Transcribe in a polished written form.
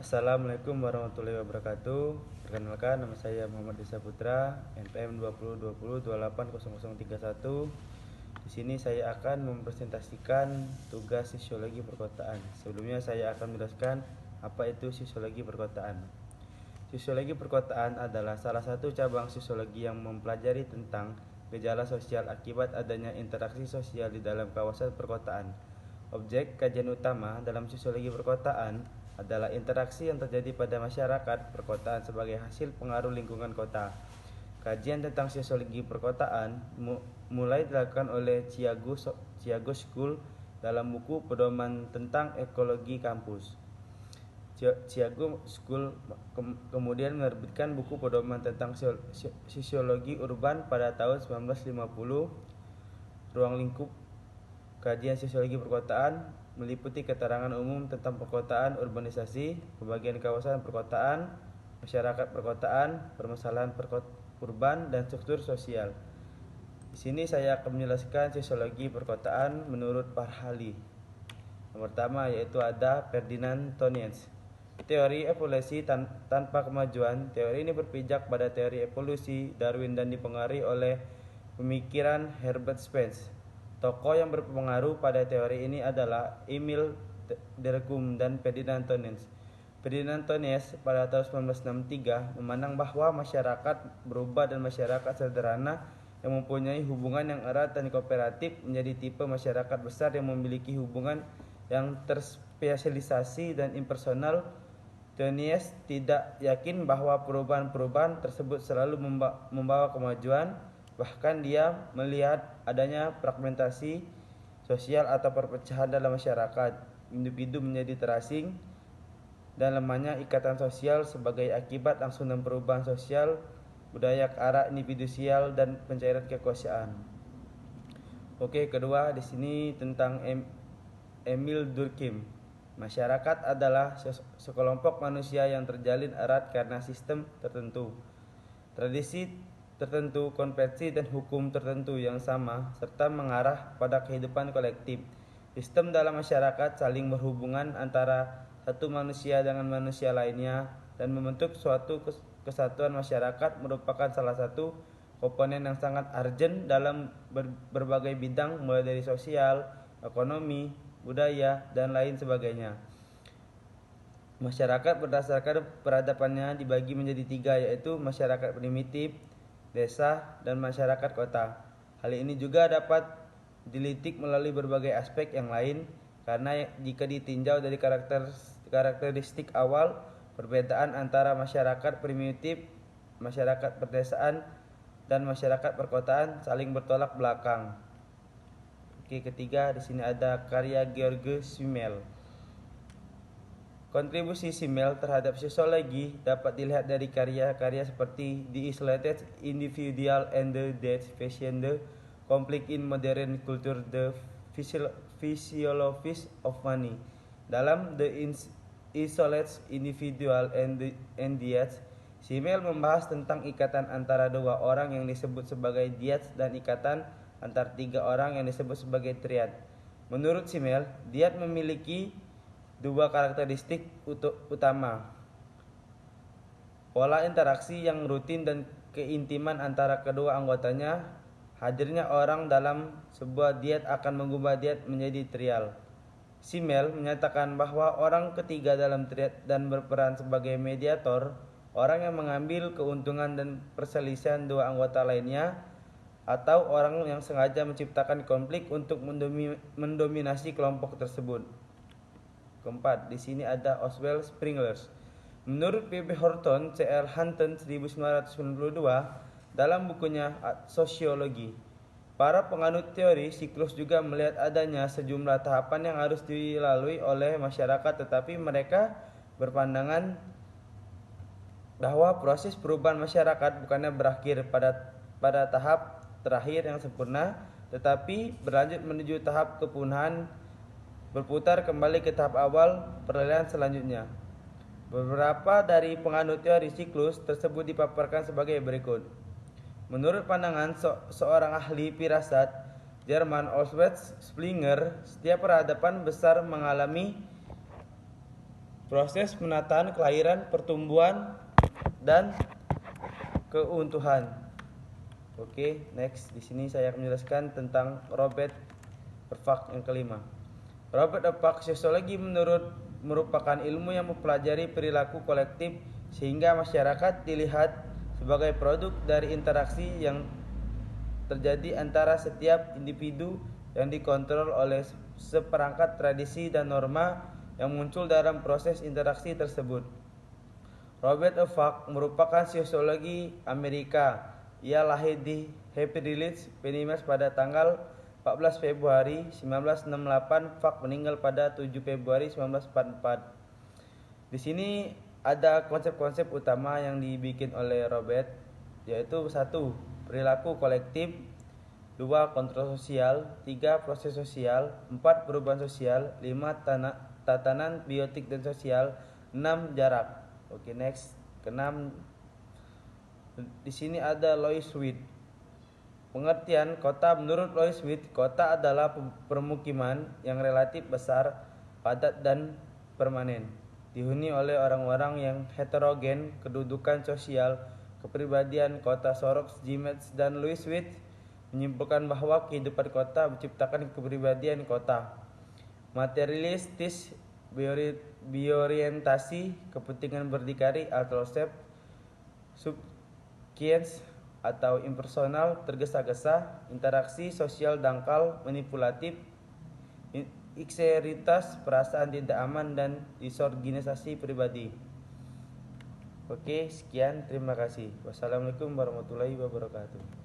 Assalamualaikum warahmatullahi wabarakatuh. Perkenalkan, nama saya Muhammad Desa Putra, NPM 2020280031. Di sini saya akan mempresentasikan tugas sosiologi perkotaan. Sebelumnya saya akan menjelaskan apa itu sosiologi perkotaan. Sosiologi perkotaan adalah salah satu cabang sosiologi yang mempelajari tentang gejala sosial akibat adanya interaksi sosial di dalam kawasan perkotaan. Objek kajian utama dalam sosiologi perkotaan adalah interaksi yang terjadi pada masyarakat perkotaan sebagai hasil pengaruh lingkungan kota. Kajian tentang sosiologi perkotaan mulai dilakukan oleh Chiago School dalam buku Pedoman tentang Ekologi Kampus. Chiago School kemudian menerbitkan buku Pedoman tentang Sosiologi Urban pada tahun 1950. Ruang lingkup kajian sosiologi perkotaan meliputi keterangan umum tentang perkotaan, urbanisasi, pembagian kawasan perkotaan, masyarakat perkotaan, permasalahan urban, dan struktur sosial. Di sini saya akan menjelaskan sosiologi perkotaan menurut Parhali. Yang pertama yaitu ada Ferdinand Tönnies. Teori evolusi tanpa kemajuan. Teori ini berpijak pada teori evolusi Darwin dan dipengaruhi oleh pemikiran Herbert Spencer. Tokoh yang berpengaruh pada teori ini adalah Emil Durkheim dan Ferdinand Tönnies. Ferdinand Tönnies pada tahun 1963 memandang bahwa masyarakat berubah dan masyarakat sederhana yang mempunyai hubungan yang erat dan kooperatif menjadi tipe masyarakat besar yang memiliki hubungan yang terspesialisasi dan impersonal. Tönnies tidak yakin bahwa perubahan-perubahan tersebut selalu membawa kemajuan. Bahkan dia melihat adanya fragmentasi sosial atau perpecahan dalam masyarakat. Individu menjadi terasing dan lemahnya ikatan sosial sebagai akibat langsung dan perubahan sosial budaya ke arah individual dan pencairan kekuasaan. Oke, kedua di sini tentang Emil Durkheim. Masyarakat adalah sekelompok manusia yang terjalin erat karena sistem tertentu, tradisi tertentu, konvensi dan hukum tertentu yang sama serta mengarah pada kehidupan kolektif. Sistem dalam masyarakat saling berhubungan antara satu manusia dengan manusia lainnya dan membentuk suatu kesatuan masyarakat merupakan salah satu komponen yang sangat urgent dalam berbagai bidang mulai dari sosial, ekonomi, budaya, dan lain sebagainya. Masyarakat berdasarkan peradabannya dibagi menjadi tiga, yaitu masyarakat primitif, desa, dan masyarakat kota. Hal ini juga dapat dilitik melalui berbagai aspek yang lain karena jika ditinjau dari karakteristik awal, perbedaan antara masyarakat primitif, masyarakat perdesaan, dan masyarakat perkotaan saling bertolak belakang. Oke, ketiga di sini ada karya George Simmel. Kontribusi Simmel terhadap sosiologi dapat dilihat dari karya-karya seperti The Isolated Individual and the Dead Fashion, The Conflict in Modern Culture, The Physiology of Money. Dalam The Isolated Individual and the Dead, Simmel membahas tentang ikatan antara dua orang yang disebut sebagai dyad dan ikatan antar tiga orang yang disebut sebagai triad. Menurut Simmel, dyad memiliki dua karakteristik utama: pola interaksi yang rutin dan keintiman antara kedua anggotanya. Hadirnya orang dalam sebuah dyad akan mengubah dyad menjadi trial. Simmel menyatakan bahwa orang ketiga dalam triad dan berperan sebagai mediator, orang yang mengambil keuntungan dan perselisihan dua anggota lainnya, atau orang yang sengaja menciptakan konflik untuk mendominasi kelompok tersebut. Keempat, di sini ada Oswald Spengler. Menurut P.B. Horton, C.L. Hunton 1992 dalam bukunya Sosiologi, para penganut teori siklus juga melihat adanya sejumlah tahapan yang harus dilalui oleh masyarakat, tetapi mereka berpandangan bahwa proses perubahan masyarakat bukannya berakhir pada tahap terakhir yang sempurna, tetapi berlanjut menuju tahap kepunahan, berputar kembali ke tahap awal peralihan selanjutnya. Beberapa dari penganut teori siklus tersebut dipaparkan sebagai berikut. Menurut pandangan seorang ahli firasat Jerman Oswald Spengler, setiap peradaban besar mengalami proses penataan kelahiran, pertumbuhan, dan keuntuhan. Oke, next. Di sini saya akan menjelaskan tentang Robert Ervach yang kelima. Robert Ervach, sosiologi merupakan ilmu yang mempelajari perilaku kolektif sehingga masyarakat dilihat sebagai produk dari interaksi yang terjadi antara setiap individu yang dikontrol oleh seperangkat tradisi dan norma yang muncul dalam proses interaksi tersebut. Robert Ervach merupakan sosiologi Amerika. Ia lahir di Happy Village, Pennsylvania pada tanggal 14 Februari 1968. Ervach meninggal pada 7 Februari 1944. Di sini ada konsep-konsep utama yang dibikin oleh Robert, yaitu 1. Perilaku kolektif, 2. Kontrol sosial, 3. Proses sosial, 4. Perubahan sosial, 5. Tatanan biotik dan sosial, 6. Jarak. Oke, next. Keenam, di sini ada Louis Witt. Pengertian kota menurut Louis Witt, kota adalah permukiman yang relatif besar, padat dan permanen, dihuni oleh orang-orang yang heterogen, kedudukan sosial, kepribadian. Kota Soros, Jimenez, dan Louis Witt menyimpulkan bahwa kehidupan kota menciptakan kepribadian kota. Materialistis, biorientasi, kepentingan berdikari atau subkiens atau impersonal, tergesa-gesa, interaksi sosial dangkal, manipulatif, inseritas, perasaan tidak aman, dan disorganisasi pribadi. Oke, sekian, terima kasih. Wassalamualaikum warahmatullahi wabarakatuh.